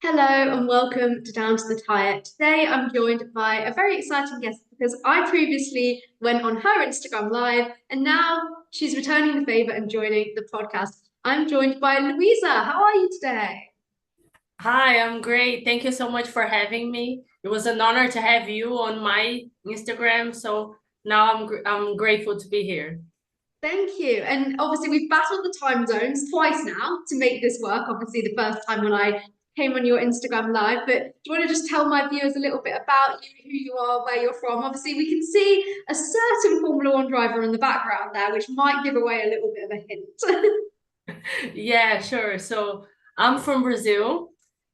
Hello and welcome to Down to the Tyre. Today I'm joined by a very exciting guest because I previously went on her Instagram Live and now she's returning the favour and joining the podcast. I'm joined by Luiza. How are you today? Hi, I'm great. Thank you so much for having me. It was an honor to have you on my Instagram. So now I'm grateful to be here. Thank you. And obviously, we've battled the time zones twice now to make this work. Obviously, the first time when I came on your Instagram Live. But do you want to just tell my viewers a little bit about you, who you are, where you're from? Obviously, we can see a certain Formula One driver in the background there, which might give away a little bit of a hint. Yeah, sure. So I'm from Brazil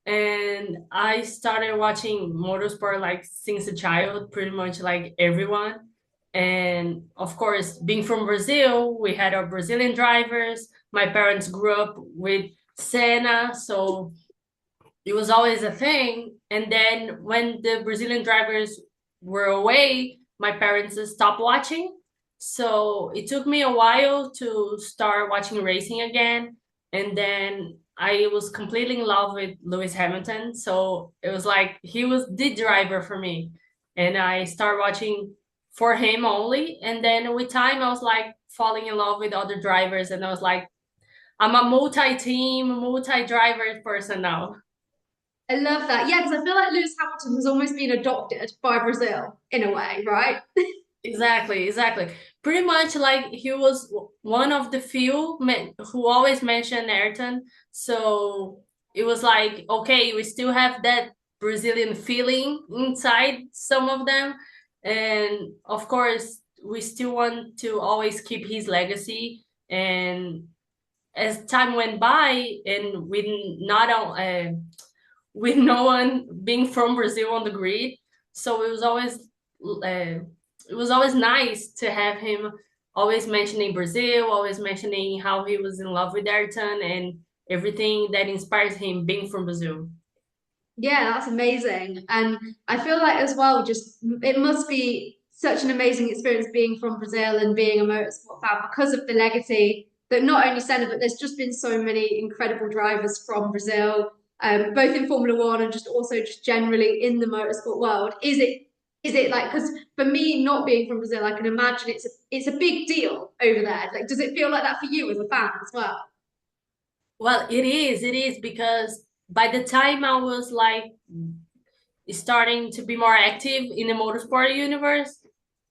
and I started watching motorsport like since a child, pretty much like everyone. And of course, being from Brazil, we had our Brazilian drivers. My parents grew up with Senna, so it was always a thing. And then when the Brazilian drivers were away, my parents stopped watching. So it took me a while to start watching racing again. And then I was completely in love with Lewis Hamilton. So it was like he was the driver for me. And I started watching for him only. And then with time, I was like falling in love with other drivers. And I was like, I'm a multi-team, multi-driver person now. I love that. Yeah, because I feel like Lewis Hamilton has almost been adopted by Brazil in a way, right? Exactly, exactly. Pretty much like he was one of the few men who always mentioned Ayrton. So it was like, okay, we still have that Brazilian feeling inside some of them. And of course, we still want to always keep his legacy. And as time went by, and with no one being from Brazil on the grid, so uh, it was always nice to have him always mentioning Brazil, always mentioning how he was in love with Ayrton and everything that inspires him being from Brazil. Yeah, that's amazing. And I feel like as well, just it must be such an amazing experience being from Brazil and being a motorsport fan because of the legacy that not only Senna, but there's just been so many incredible drivers from Brazil, both in Formula One and just also just generally in the motorsport world. Is it like because for me not being from Brazil, I can imagine it's a big deal over there. Like, does it feel like that for you as a fan as well? Well, it is because by the time I was like starting to be more active in the motorsport universe,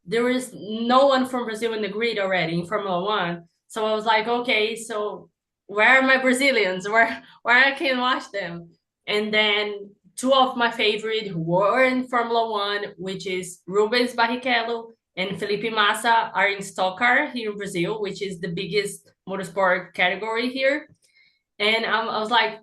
there was no one from Brazil in the grid already in Formula One. So I was like, okay, so where are my Brazilians? Where I can watch them? And then two of my favorite who were in Formula One, which is Rubens Barrichello and Felipe Massa, are in Stock Car here in Brazil, which is the biggest motorsport category here. And I was like,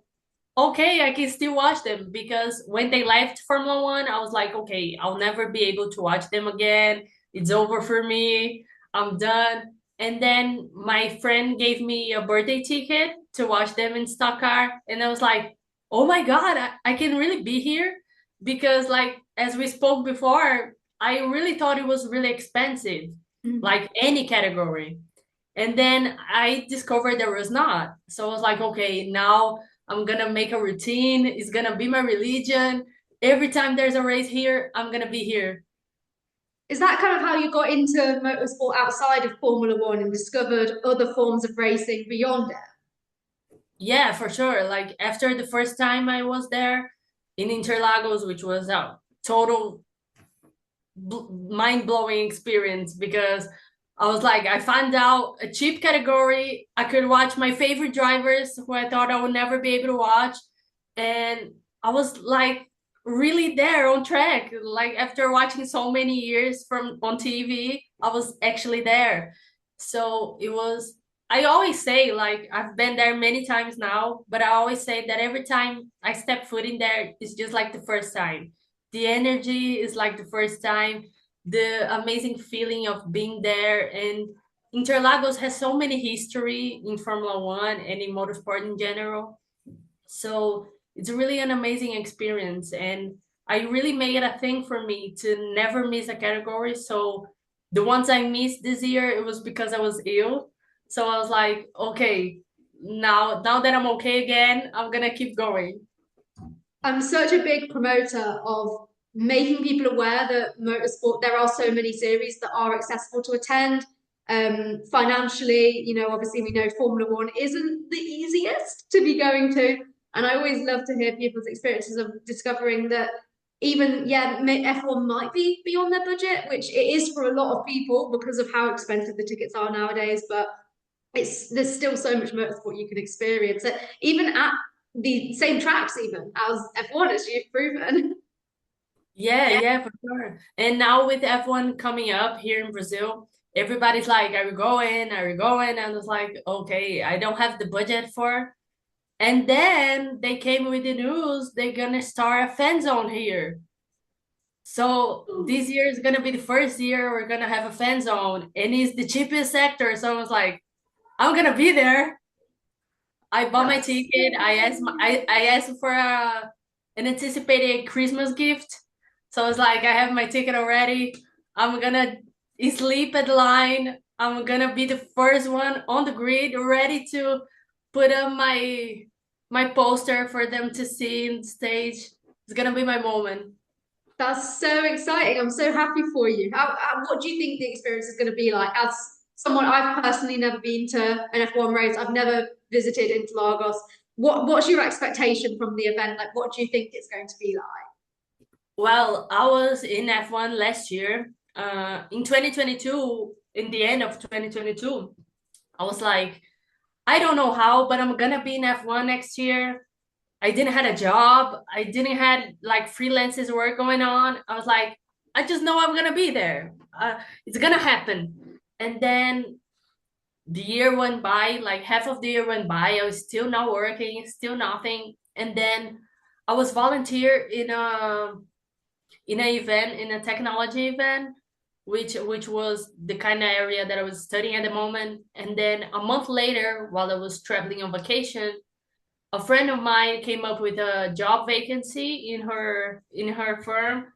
okay, I can still watch them because when they left Formula One, I was like, okay, I'll never be able to watch them again. It's over for me. I'm done. And then my friend gave me a birthday ticket to watch them in Stock Car. And I was like, oh my God, I can really be here. Because, like, as we spoke before, I really thought it was really expensive, like any category. And then I discovered there was not. So I was like, okay, now I'm gonna make a routine. It's gonna be my religion. Every time there's a race here, I'm gonna be here. Is that kind of how you got into motorsport outside of Formula One and discovered other forms of racing beyond it? Yeah, for sure. Like after the first time I was there in Interlagos, which was a total mind-blowing experience because I was like, I found out a cheap category. I could watch my favorite drivers who I thought I would never be able to watch. And I was like really there on track. Like after watching so many years from on TV, I was actually there. So it was I always say like I've been there many times now, but I always say that every time I step foot in there, it's just like the first time. The energy is like the first time, the amazing feeling of being there. And Interlagos has so many history in Formula One and in motorsport in general. So it's really an amazing experience. And I really made it a thing for me to never miss a category. So the ones I missed this year, it was because I was ill. So I was like, okay, now that I'm okay again, I'm gonna keep going. I'm such a big promoter of making people aware that motorsport, there are so many series that are accessible to attend. Financially, obviously we know Formula One isn't the easiest to be going to. And I always love to hear people's experiences of discovering that even, yeah, F1 might be beyond their budget, which it is for a lot of people because of how expensive the tickets are nowadays. But there's still so much motorsport you can experience. Even at the same tracks even as F1, as you've proven. Yeah, for sure. And now with F1 coming up here in Brazil, everybody's like, "Are you going? Are you going?" And it's like, okay, I don't have the budget for. And then they came with the news they're gonna start a fan zone here. So this year is gonna be the first year we're gonna have a fan zone, and it's the cheapest sector. So I was like, I'm gonna be there. I bought my ticket. I asked for an anticipated Christmas gift. So I was like, I have my ticket already. I'm gonna sleep at the line. I'm gonna be the first one on the grid, ready to put up my poster for them to see in the stage. It's gonna be my moment. That's so exciting. I'm so happy for you. What do you think the experience is going to be like? As someone, I've personally never been to an F1 race. I've never visited Interlagos. What's your expectation from the event? Like, what do you think it's going to be like? Well, I was in F1 last year. In 2022, in the end of 2022, I was like, I don't know how, but I'm gonna be in F1 next year. I didn't had a job. I didn't had like freelances work going on. I was like, I just know I'm gonna be there. It's gonna happen. And then the year went by, like half of the year went by. I was still not working, still nothing. And then I was volunteer in an event, in a technology event, which was the kind of area that I was studying at the moment. And then a month later, while I was traveling on vacation, a friend of mine came up with a job vacancy in her firm,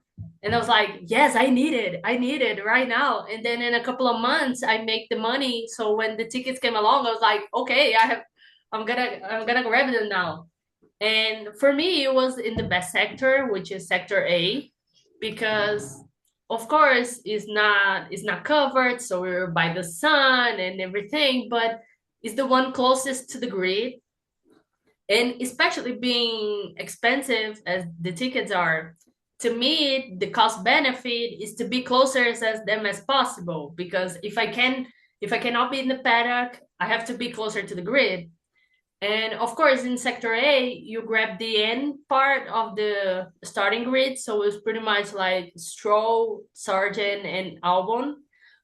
and I was like, yes, I need it right now. And then in a couple of months I make the money, so when the tickets came along I was like, okay, I'm gonna grab them now. And for me it was in the best sector, which is sector A, because of course it's not covered, so we're by the sun and everything, but it's the one closest to the grid. And especially being expensive as the tickets are, to me the cost benefit is to be closer as them as possible, because if I cannot be in the paddock, I have to be closer to the grid. And of course in sector A you grab the end part of the starting grid, so it's pretty much like Stroll, Sargent, and Albon.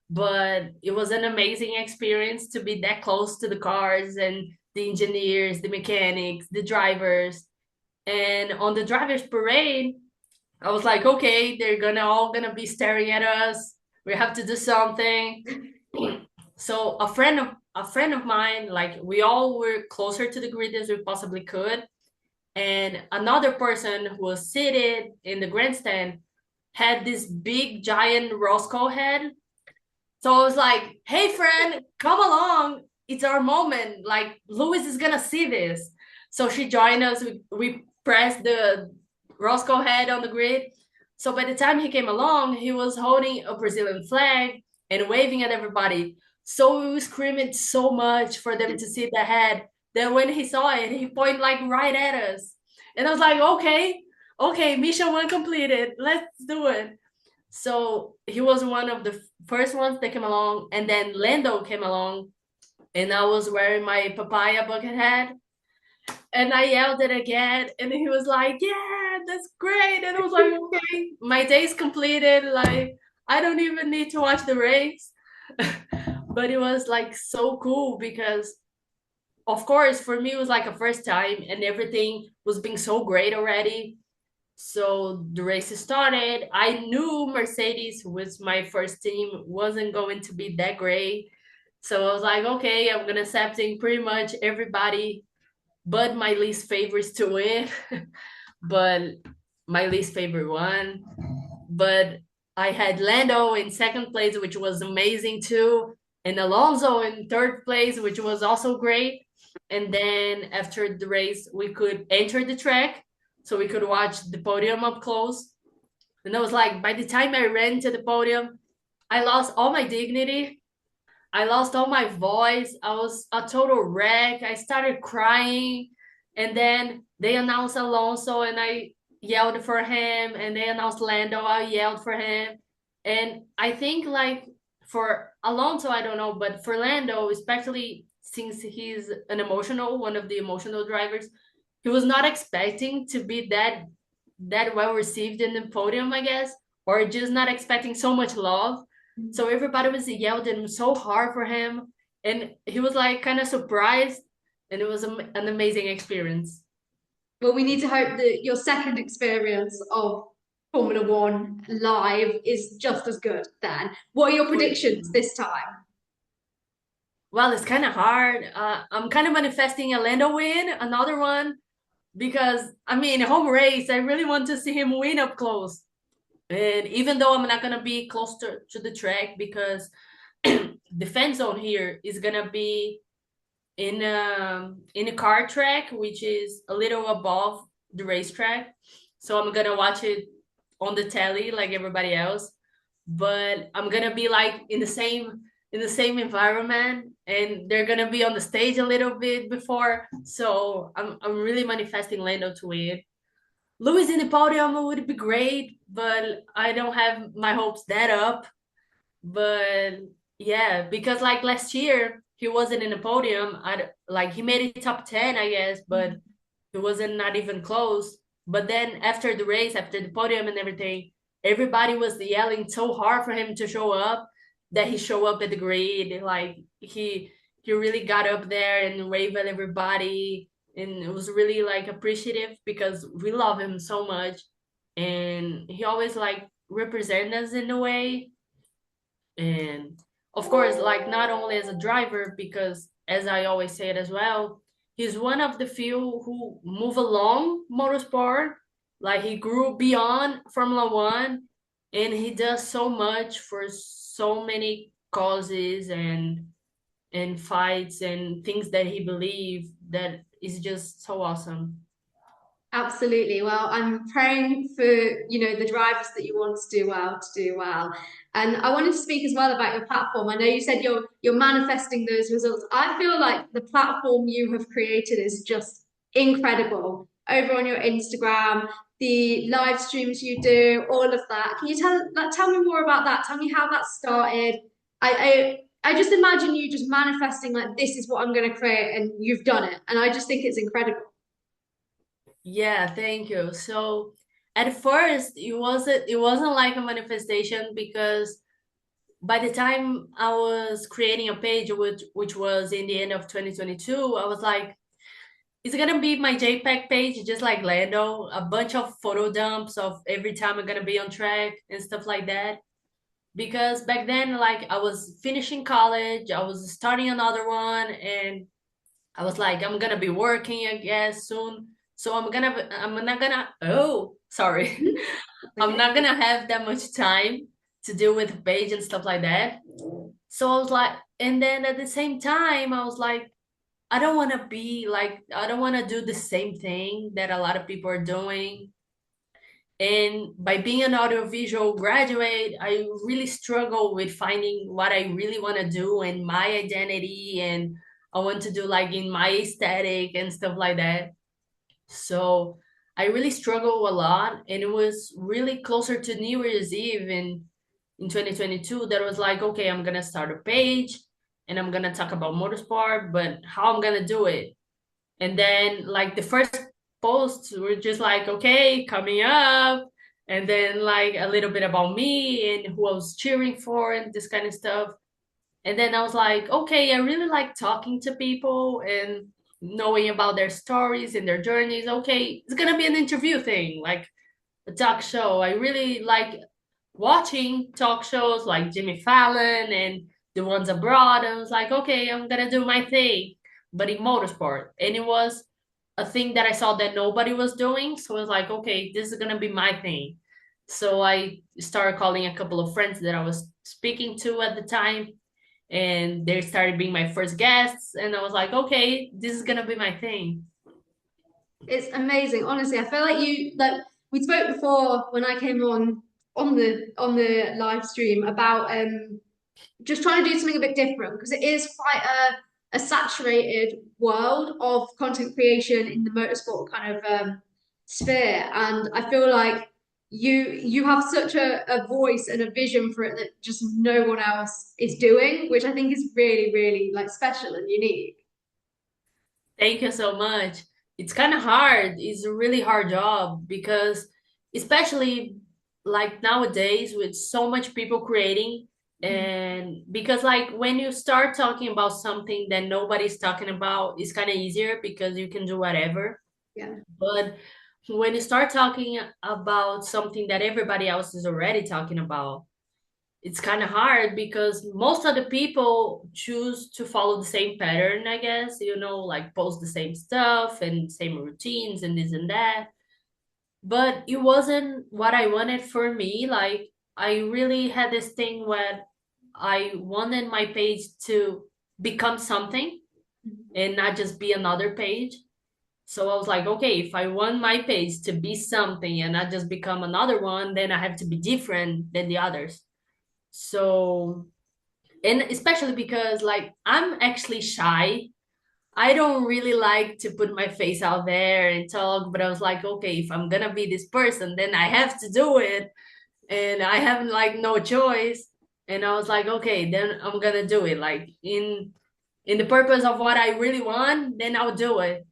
But it was an amazing experience to be that close to the cars and the engineers, the mechanics, the drivers. And on the drivers parade, I was like, okay, they're gonna all gonna be staring at us. We have to do something. So a friend of mine, like we all were closer to the grid as we possibly could. And another person who was seated in the grandstand had this big giant Roscoe head. So I was like, hey friend, come along. It's our moment. Like Louis is gonna see this. So she joined us. We pressed the Roscoe head on the grid. So by the time he came along, he was holding a Brazilian flag and waving at everybody. So we were screaming so much for them to see the head. Then when he saw it, he pointed like right at us. And I was like, okay, mission one completed. Let's do it. So he was one of the first ones that came along, and then Lando came along, and I was wearing my papaya bucket hat, and I yelled it again, and he was like, "Yeah, that's great!" And I was like, "Okay, my day's completed. Like I don't even need to watch the race." But it was like so cool because, of course, for me it was like a first time, and everything was being so great already. So the race started. I knew Mercedes, who was my first team, wasn't going to be that great. So I was like, okay, I'm gonna accepting pretty much everybody, but my least favorites to win. But my least favorite one. But I had Lando in second place, which was amazing too, and Alonso in third place, which was also great. And then after the race, we could enter the track. so we could watch the podium up close. And I was like, by the time I ran to the podium, I lost all my dignity. I lost all my voice. I was a total wreck. I started crying. And then they announced Alonso and I yelled for him. And they announced Lando, I yelled for him. And I think like for Alonso, I don't know, but for Lando, especially since he's one of the emotional drivers, he was not expecting to be that well received in the podium, I guess, or just not expecting so much love. So everybody was yelling so hard for him, and he was like kind of surprised, and it was an amazing experience. Well, we need to hope that your second experience of Formula One live is just as good then. What are your For predictions this time? Well, it's kind of hard. I'm kind of manifesting a Lando win, another one, because I mean, home race, I really want to see him win up close. And even though I'm not gonna be close to the track because the fan zone here is gonna be in a car track, which is a little above the racetrack. So I'm gonna watch it on the telly like everybody else. But I'm gonna be like in the same environment, and they're gonna be on the stage a little bit before. So I'm really manifesting Lando to win. Lewis in the podium would be great, but I don't have my hopes that up. But yeah, because like last year he wasn't in the podium. I like he made it top 10, I guess, but it wasn't not even close. But then after the race, after the podium and everything, everybody was yelling so hard for him to show up that he showed up at the grid. Like he really got up there and waved at everybody, and it was really like appreciative because we love him so much, and he always like represent us in a way. And of course, like not only as a driver, because as I always say it as well, he's one of the few who move along motorsport. Like he grew beyond Formula One, and he does so much for so many causes and fights and things that he believes that is just so awesome. Absolutely. Well, I'm praying for, the drivers that you want to do well. And I wanted to speak as well about your platform. I know you said you're manifesting those results. I feel like the platform you have created is just incredible. Over on your Instagram, the live streams you do, all of that. Can you tell me more about that? Tell me how that started. I just imagine you just manifesting like this is what I'm going to create, and you've done it. And I just think it's incredible. Yeah, thank you. So at first it wasn't like a manifestation because by the time I was creating a page, which was in the end of 2022, I was like, it's gonna be my JPEG page, just like Lando, a bunch of photo dumps of every time I'm gonna be on track and stuff like that. Because back then, like I was finishing college, I was starting another one, and I was like, I'm gonna be working, I guess, soon. So I'm not gonna, oh, sorry. I'm Okay. not gonna have that much time to deal with page and stuff like that. So I was like, and then at the same time, I was like, I don't want to do the same thing that a lot of people are doing. And by being an audiovisual graduate, I really struggle with finding what I really want to do and my identity. And I want to do like in my aesthetic and stuff like that. So I really struggle a lot. And it was really closer to New Year's Eve in 2022 that was like, okay, I'm going to start a page and I'm going to talk about motorsport, but how I'm going to do it. And then like the first posts were just like, okay, coming up. And then like a little bit about me and who I was cheering for and this kind of stuff. And then I was like, okay, I really like talking to people and knowing about their stories and their journeys. Okay, it's gonna be an interview thing, like a talk show. I really like watching talk shows like Jimmy Fallon and the ones abroad. I was like, okay, I'm gonna do my thing, but in motorsport. And it was a thing that I saw that nobody was doing. So I was like, okay, this is gonna be my thing. So I started calling a couple of friends that I was speaking to at the time, and they started being my first guests. And I was like, okay, this is gonna be my thing. It's amazing. Honestly, I feel like you like we spoke before when I came on the live stream about just trying to do something a bit different because it is quite a saturated world of content creation in the motorsport kind of sphere. And I feel like you have such a voice and a vision for it that just no one else is doing, which I think is really, really like special and unique. Thank you so much. It's kind of hard. It's a really hard job because, especially like nowadays, with so much people creating, and because like when you start talking about something that nobody's talking about, it's kind of easier because you can do whatever. Yeah. But when you start talking about something that everybody else is already talking about, it's kind of hard because most of the people choose to follow the same pattern, I guess, like post the same stuff and same routines and this and that. But it wasn't what I wanted for me. Like, I really had this thing where I wanted my page to become something and not just be another page. So I was like, okay, if I want my page to be something and not just become another one, then I have to be different than the others. So, and especially because like I'm actually shy. I don't really like to put my face out there and talk, but I was like, okay, if I'm gonna be this person, then I have to do it. And I have like no choice. And I was like, okay, then I'm gonna do it. Like in the purpose of what I really want, then I'll do it.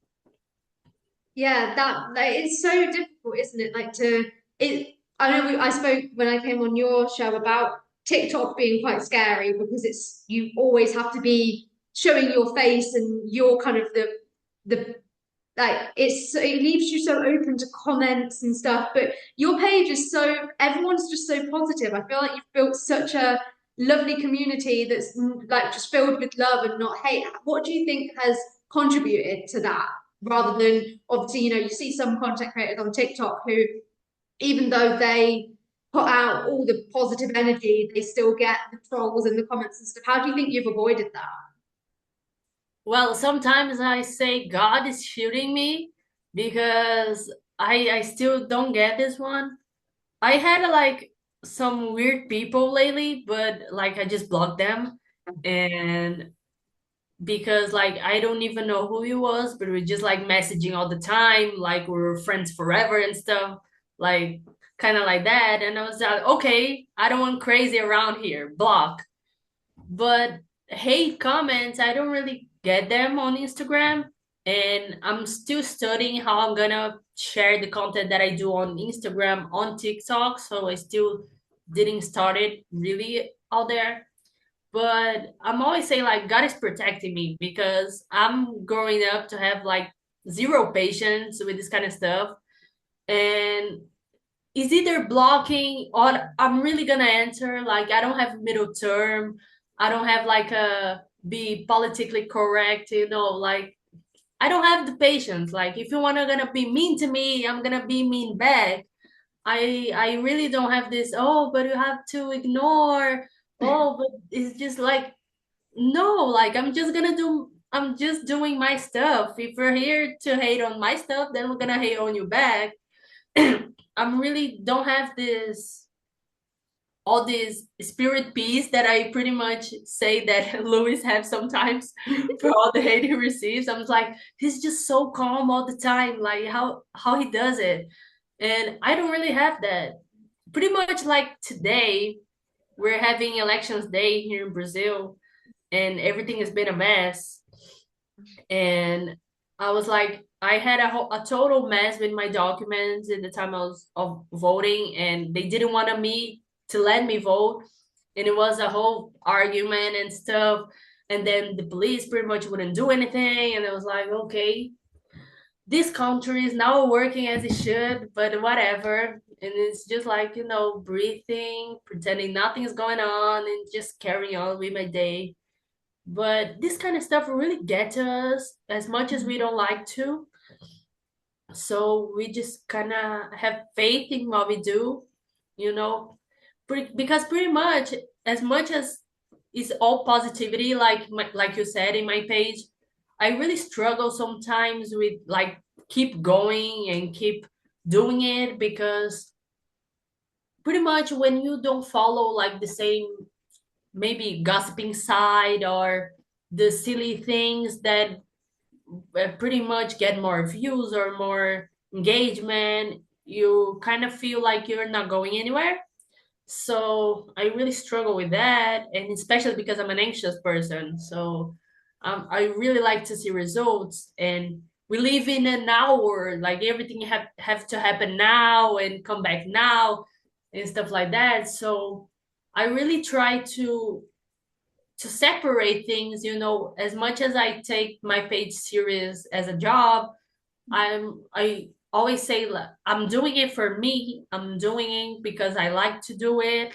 Yeah, that like it's so difficult, isn't it? Like to it. I know I spoke when I came on your show about TikTok being quite scary because it's you always have to be showing your face and you're kind of the like it leaves you so open to comments and stuff. But your page is so everyone's just so positive. I feel like you've built such a lovely community that's like just filled with love and not hate. What do you think has contributed to that? Rather than obviously, you see some content creators on TikTok who, even though they put out all the positive energy, they still get the trolls and the comments and stuff. How do you think you've avoided that? Well, sometimes I say God is shooting me because I still don't get this one. I had like some weird people lately, but like I just blocked them. And because like I don't even know who he was, but we're just like messaging all the time, like we're friends forever and stuff, like kind of like that. And I was like, okay, I don't want crazy around here, block. But hate comments, I don't really get them on Instagram. And I'm still studying how I'm gonna share the content that I do on Instagram on TikTok. So I still didn't start it really out there. But I'm always saying like God is protecting me because I'm growing up to have like zero patience with this kind of stuff. And it's either blocking or I'm really gonna answer. Like I don't have middle term. I don't have like a be politically correct, like I don't have the patience. Like if you wanna gonna be mean to me, I'm gonna be mean back. I really don't have this, oh, but you have to ignore. Oh, but it's just like no, like I'm just doing my stuff. If you're here to hate on my stuff, then we're gonna hate on you back. I'm really don't have this all this spirit peace that I pretty much say that Louis have sometimes for all the hate he receives. I'm like, he's just so calm all the time, like how he does it. And I don't really have that. Pretty much like today, we're having elections day here in Brazil, and everything has been a mess. And I was like, I had a total mess with my documents at the time I was of voting, and they didn't want me to let me vote, and it was a whole argument and stuff. And then the police pretty much wouldn't do anything, and I was like, okay, this country is now working as it should, but whatever. And it's just like breathing, pretending nothing is going on, and just carrying on with my day. But this kind of stuff will really get to us as much as we don't like to. So we just kind of have faith in what we do, you know, because pretty much as it's all positivity, like you said in my page, I really struggle sometimes with like keep going and keep doing it, because pretty much when you don't follow like the same maybe gossiping side or the silly things that pretty much get more views or more engagement, you kind of feel like you're not going anywhere. So I really struggle with that, and especially because I'm an anxious person. So I really like to see results, and we live in an hour, like everything have to happen now and come back now and stuff like that. So I really try to separate things, as much as I take my page serious as a job. I always say like, I'm doing it for me. I'm doing it because I like to do it.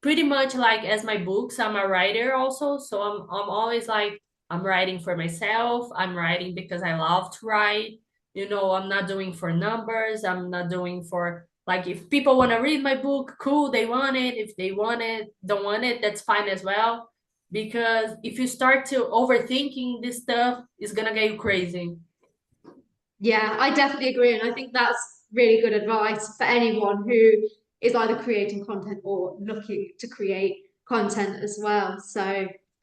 Pretty much like as my books, I'm a writer also. So I'm always like I'm writing for myself. I'm writing because I love to write. I'm not doing for numbers. I'm not doing for like if people want to read my book, cool, they want it. If they want it, don't want it, that's fine as well. Because if you start to overthinking this stuff, it's gonna get you crazy. Yeah, I definitely agree. And I think that's really good advice for anyone who is either creating content or looking to create content as well. So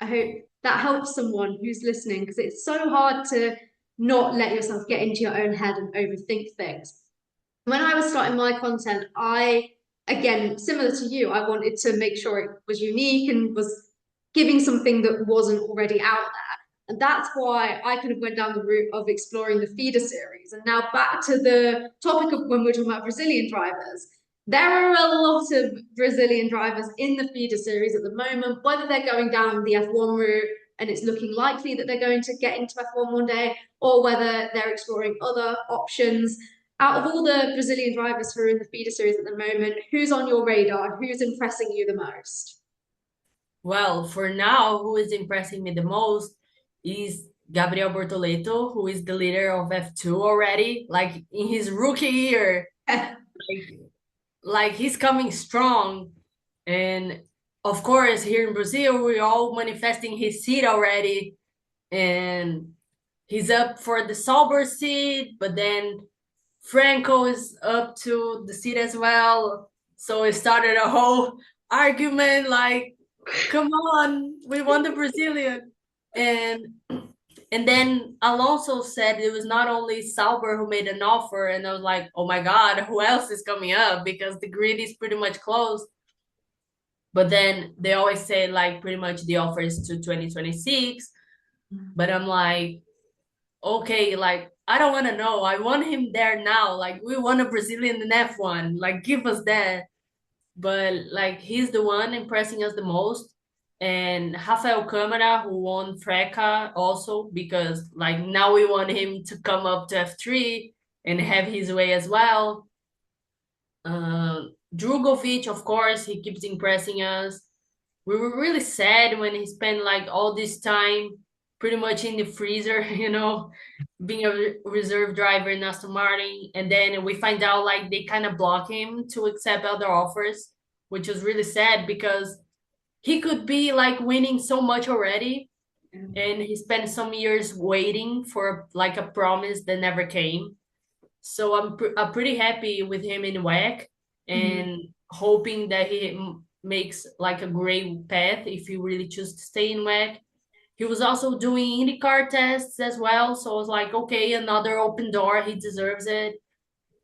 I hope that helps someone who's listening, because it's so hard to not let yourself get into your own head and overthink things. When I was starting my content, again, similar to you, I wanted to make sure it was unique and was giving something that wasn't already out there. And that's why I kind of went down the route of exploring the feeder series. And now back to the topic of when we're talking about Brazilian drivers. There are a lot of Brazilian drivers in the feeder series at the moment, whether they're going down the F1 route and it's looking likely that they're going to get into F1 one day, or whether they're exploring other options. Out of all the Brazilian drivers who are in the feeder series at the moment, who's on your radar? Who's impressing you the most? Well, for now, who is impressing me the most is Gabriel Bortoleto, who is the leader of F2 already, like in his rookie year. Like, like he's coming strong. And of course, here in Brazil, we're all manifesting his seat already. And he's up for the Sauber seat, but then Franco is up to the seat as well. So it started a whole argument like, come on, we won the Brazilian. And and then Alonso said it was not only Sauber who made an offer, and I was like, oh my God, who else is coming up? Because the grid is pretty much closed. But then they always say like pretty much the offer is to 2026. But I'm like, okay, like I don't want to know. I want him there now. Like we want a Brazilian in F1. Like give us that. But like he's the one impressing us the most. And Rafael Câmara, who won Freca also, because like now we want him to come up to F3 and have his way as well. Drugovic, of course, he keeps impressing us. We were really sad when he spent like all this time pretty much in the freezer, being a reserve driver in Aston Martin. And then we find out like they kind of block him to accept other offers, which was really sad because he could be like winning so much already. And he spent some years waiting for like a promise that never came. So I'm pretty happy with him in WEC, and hoping that he makes like a great path if he really chooses to stay in WEC. He was also doing IndyCar tests as well, so I was like, okay, another open door. He deserves it.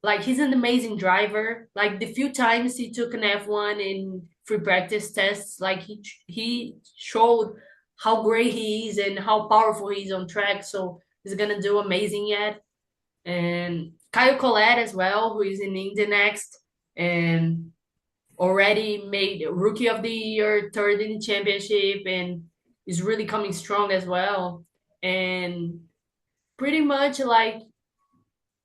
Like he's an amazing driver. Like the few times he took an F1 in free practice tests, like he showed how great he is and how powerful he is on track. So he's gonna do amazing yet. And Kyle Collette as well, who is in Indy next and already made Rookie of the Year, third in the championship, and is really coming strong as well. And pretty much like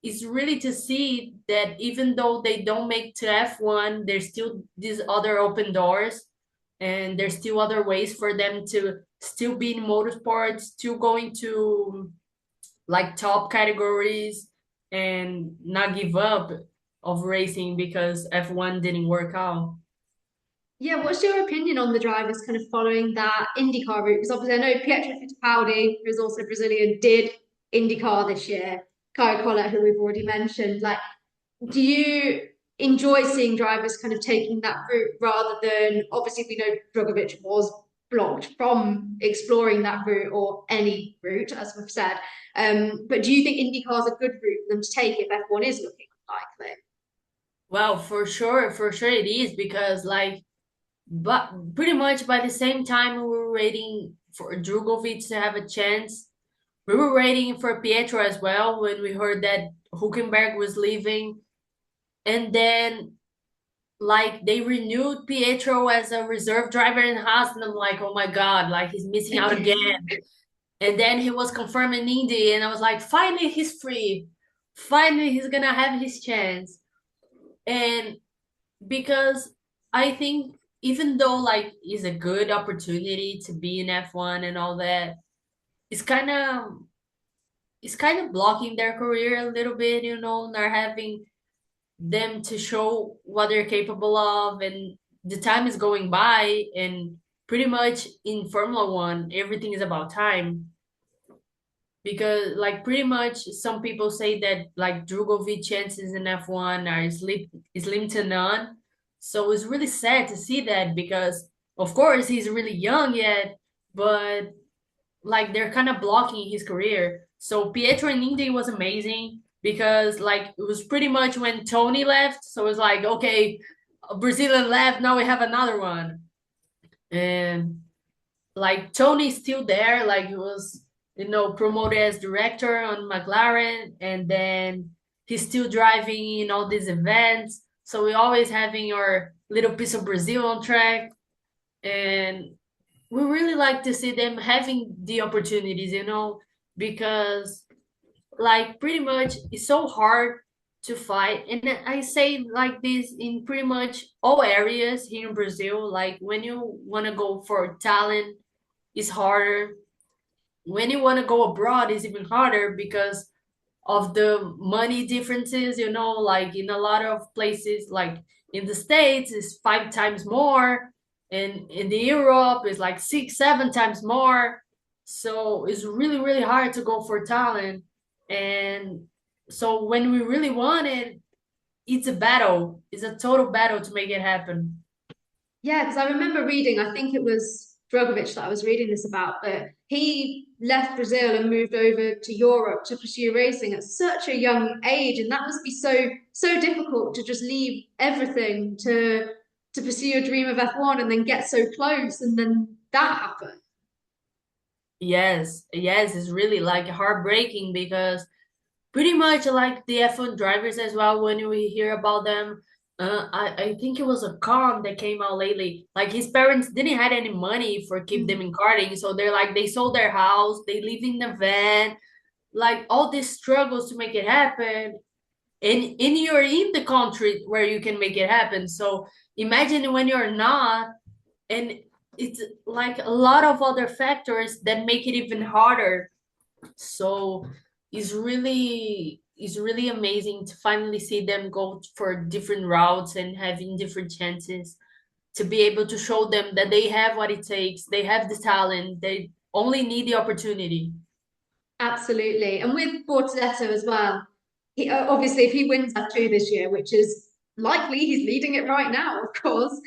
it's really to see that even though they don't make to F1, there's still these other open doors, and there's still other ways for them to still be in motorsports, still going to like top categories and not give up of racing because F1 didn't work out. Yeah, what's your opinion on the drivers kind of following that IndyCar route? Because obviously I know Pietro Fittipaldi, who's also Brazilian, did IndyCar this year. Kyle Collett, who we've already mentioned. Like, do you enjoy seeing drivers kind of taking that route rather than obviously we know Drogovic was blocked from exploring that route or any route, as we've said. But do you think IndyCar is a good route for them to take if F1 is looking likely? Well, for sure it is because like, but pretty much by the same time we were waiting for Drogovic to have a chance, we were waiting for Pietro as well when we heard that Huckenberg was leaving, and then like they renewed Pietro as a reserve driver in Haas, and I'm like, oh my God, like he's missing out Again. again. And then he was confirmed in Indy, and I was like, finally he's free. Finally he's gonna have his chance. And because I think even though like it's a good opportunity to be in F1 and all that, it's kind of it's kind of blocking their career a little bit, you know, not having them to show what they're capable of, and the time is going by, and pretty much in Formula One everything is about time, because like pretty much some people say that like Drogovic chances in F1 are slim to none. So it's really sad to see that because of course he's really young yet, but like they're kind of blocking his career. So Pietro in Indy was amazing because like it was pretty much when Tony left. So it's like, okay, a Brazilian left, now we have another one. And like Tony's still there, like he was, you know, promoted as director on McLaren, and then he's still driving in all these events. So we always having our little piece of Brazil on track. And we really like to see them having the opportunities, you know, because like pretty much it's so hard to fight. And I say like this in pretty much all areas here in Brazil. Like when you want to go for talent, it's harder. When you want to go abroad, it's even harder because of the money differences, you know, like in a lot of places, like in the States, is 5 times more, and in the Europe is like 6, 7 times more. So it's really, really hard to go for talent. And so when we really want it, it's a battle. It's a total battle to make it happen. Yeah, because I remember reading, I think it was Drogovic that I was reading this about, but he left Brazil and moved over to Europe to pursue racing at such a young age, and that must be so difficult to just leave everything to pursue your dream of F1 and then get so close and then that happened. Yes, yes, it's really like heartbreaking because pretty much like the F1 drivers as well, when we hear about them, I think it was a con that came out lately. Like his parents didn't had any money for keep them Mm. in karting, so they're like they sold their house, they live in the van, like all these struggles to make it happen. And you're in the country where you can make it happen. So imagine when you're not, and it's like a lot of other factors that make it even harder. So it's really amazing to finally see them go for different routes and having different chances to be able to show them that they have what it takes, they have the talent, they only need the opportunity. Absolutely. And with Bortoletto as well, obviously, if he wins F2 this year, which is likely, he's leading it right now, of course,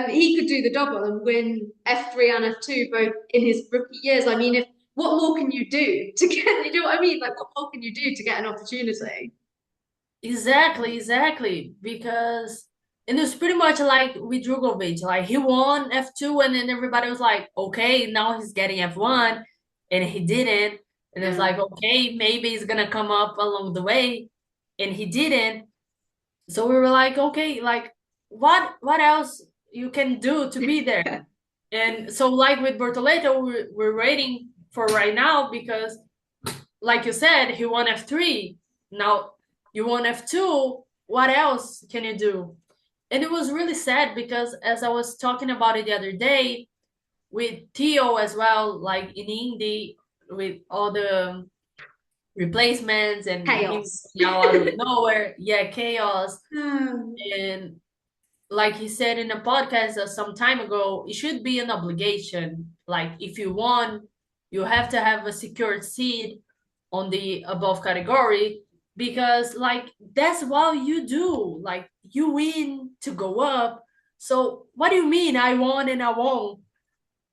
he could do the double and win F3 and F2 both in his rookie years. I mean, if what more can you do to get, you know what I mean? Like, what more can you do to get an opportunity? Exactly, exactly. Because and it's pretty much like with Drogovic, like he won F2 and then everybody was like, okay, now he's getting F1, and he didn't. And it's like, okay, maybe he's gonna come up along the way, and he didn't. So we were like, okay, like what else you can do to be there? And so like with Bortoleto, we're waiting for right now because like you said, he won F3. Now you won F2. What else can you do? And it was really sad because as I was talking about it the other day with Theo as well, like in Indy, with all the replacements and him Chaos. now out of nowhere, yeah, chaos. Hmm. And like he said in a podcast some time ago, it should be an obligation. Like if you won, you have to have a secured seat on the above category, because like that's what you do. Like you win to go up. So what do you mean I won and I won't?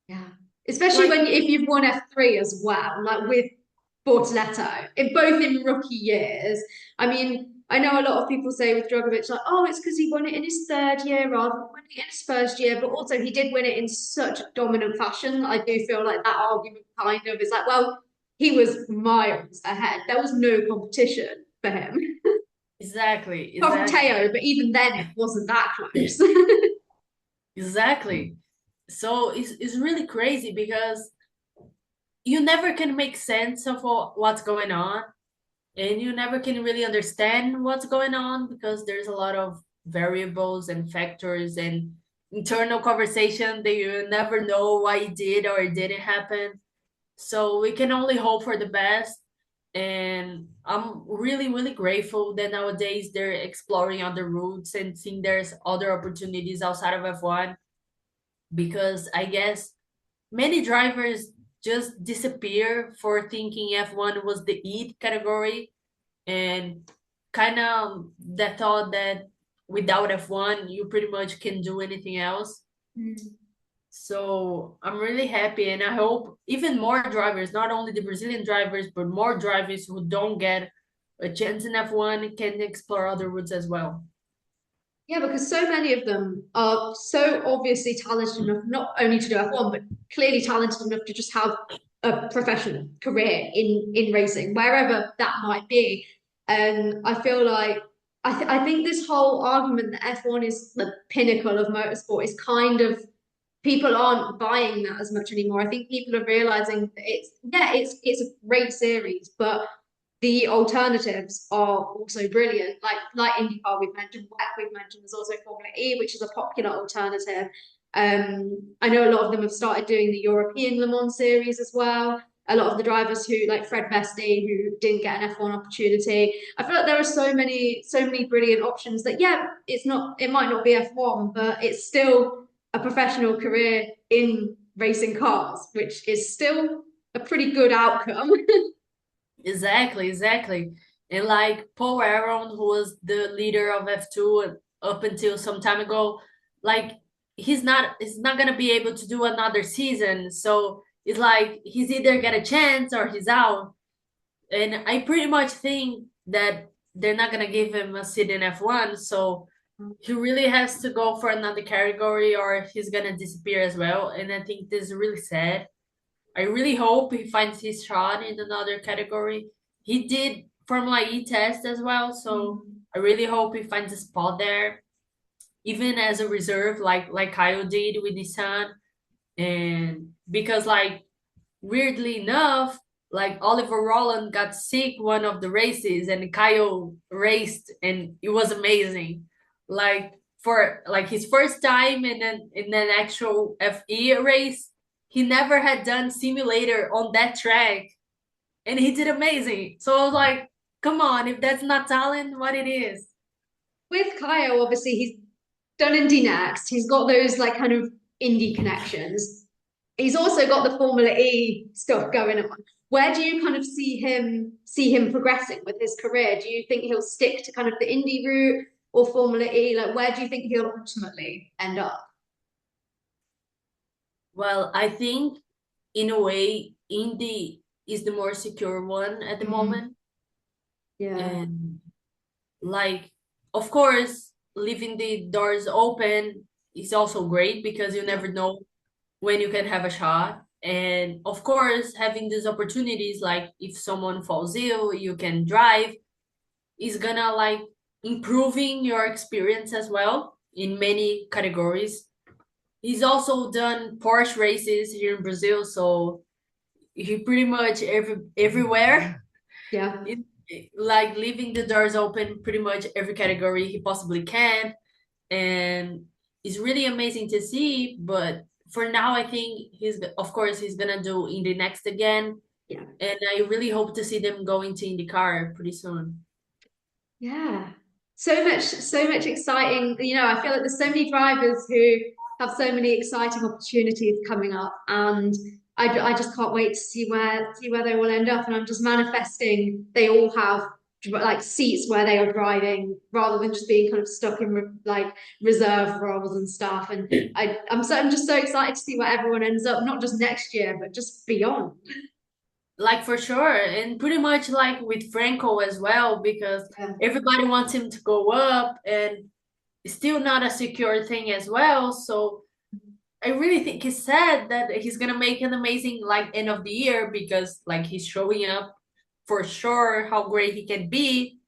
Yeah. Especially Like when if you've won F3 as well, like with Bortoletto, in both in rookie years. I mean, I know a lot of people say with Drogovic, like, oh, it's because he won it in his third year rather than winning it in his first year, but also he did win it in such dominant fashion. I do feel like that argument kind of is like, well, he was miles ahead. There was no competition for him. exactly, Apart from exactly, Teo, but even then it wasn't that close. exactly. So it's really crazy because you never can make sense of what's going on, and you never can really understand what's going on because there's a lot of variables and factors and internal conversation that you never know why it did or it didn't happen. So we can only hope for the best. And I'm really, really grateful that nowadays they're exploring other routes and seeing there's other opportunities outside of F1, because I guess many drivers just disappear for thinking F1 was the EAT category, and kind of the thought that without F1 you pretty much can do anything else. So I'm really happy, and I hope even more drivers, not only the Brazilian drivers, but more drivers who don't get a chance in F1 can explore other routes as well. Yeah, because so many of them are so obviously talented enough not only to do F1, but clearly talented enough to just have a professional career in racing, wherever that might be. And I feel like I think this whole argument that F1 is the pinnacle of motorsport is kind of people aren't buying that as much anymore. I think people are realizing that it's a great series, but the alternatives are also brilliant. Like IndyCar we've mentioned, WEC we've mentioned, there's also Formula E, which is a popular alternative. I know a lot of them have started doing the European Le Mans series as well. A lot of the drivers who, like Fred Vesti, who didn't get an F1 opportunity. I feel like there are so many brilliant options that, yeah, it might not be F1, but it's still a professional career in racing cars, which is still a pretty good outcome. Exactly, exactly. And like Paul Aaron, who was the leader of F2 up until some time ago, like he's not gonna be able to do another season. So it's like he's either get a chance or he's out. And I pretty much think that they're not gonna give him a seat in F1. So he really has to go for another category or he's gonna disappear as well. And I think this is really sad. I really hope he finds his shot in another category. He did Formula E test as well, so I really hope he finds a spot there, even as a reserve, like Kyle did with Nissan. And because like weirdly enough, like Oliver Rowland got sick one of the races and Kyle raced and it was amazing. Like for like his first time in an actual FE race, he never had done simulator on that track and he did amazing. So I was like, come on, if that's not talent, what it is. With Kyle, obviously, he's done Indy next. He's got those like kind of indie connections. He's also got the Formula E stuff going on. Where do you kind of see him progressing with his career? Do you think he'll stick to kind of the indie route or Formula E? Like, where do you think he'll ultimately end up? Well, I think in a way, Indy is the more secure one at the Mm, moment. yeah. And like, of course, leaving the doors open is also great because you Yeah. never know when you can have a shot. And of course, having these opportunities, like if someone falls ill, you can drive, is gonna like improving your experience as well in many categories. He's also done Porsche races here in Brazil, so he pretty much everywhere. Yeah. It, like leaving the doors open pretty much every category he possibly can, and it's really amazing to see. But for now, I think he's of course he's gonna do Indy next again, Yeah. and I really hope to see them going to IndyCar pretty soon. Yeah. So much exciting. You know, I feel like there's so many drivers who have so many exciting opportunities coming up, and I just can't wait to see where they will end up. And I'm just manifesting they all have like seats where they are driving rather than just being kind of stuck in like reserve roles and stuff. And I'm just so excited to see where everyone ends up, not just next year, but just beyond. Like for sure, and pretty much like with Franco as well, because Yeah. everybody wants him to go up, and it's still not a secure thing as well. So I really think it's sad that he's gonna make an amazing like end of the year because like he's showing up for sure how great he can be.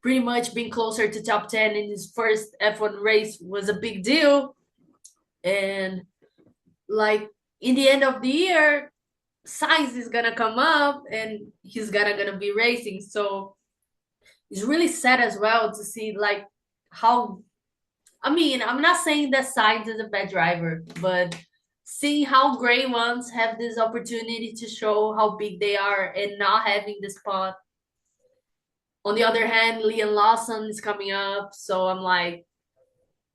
Pretty much being closer to top 10 in his first F1 race was a big deal. And like in the end of the year, Sainz is gonna come up and he's gonna be racing. So it's really sad as well to see like how I mean, I'm not saying that Sainz is a bad driver, but seeing how gray ones have this opportunity to show how big they are and not having the spot. On the other hand, Liam Lawson is coming up, so I'm like,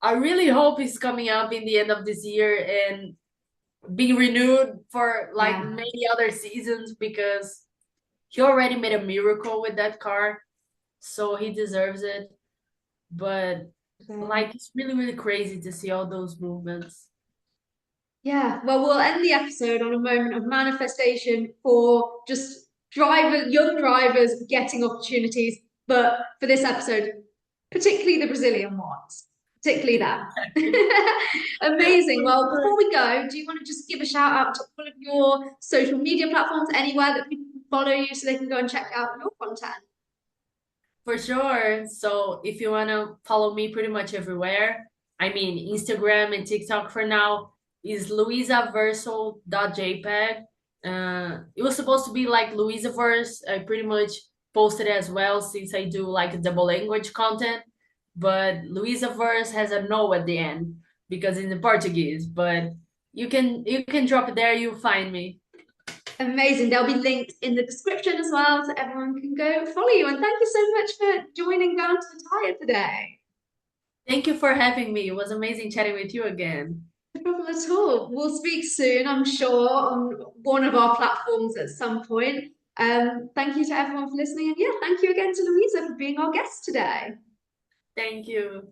I really hope he's coming up in the end of this year and being renewed for like Yeah. many other seasons because he already made a miracle with that car, so he deserves it. But So, like, it's really, really crazy to see all those movements. yeah, well, we'll end the episode on a moment of manifestation for just young drivers getting opportunities, but for this episode, particularly the Brazilian ones, particularly them. Amazing. Well, before we go, do you want to just give a shout out to all of your social media platforms, anywhere that people can follow you so they can go and check out your content? For sure. So if you want to follow me pretty much everywhere, I mean, Instagram and TikTok for now is luizaverso.jpg. It was supposed to be like Luizaverse. I pretty much posted it as well since I do like double language content. But Luizaverse has a no at the end because it's in Portuguese. But you can drop it there, you'll find me. Amazing. They'll be linked in the description as well, so everyone can go follow you. And thank you so much for joining down to the tire today. Thank you for having me. It was amazing chatting with you again. No problem at all. We'll speak soon, I'm sure, on one of our platforms at some point. Thank you to everyone for listening. And yeah, thank you again to Luiza for being our guest today. Thank you.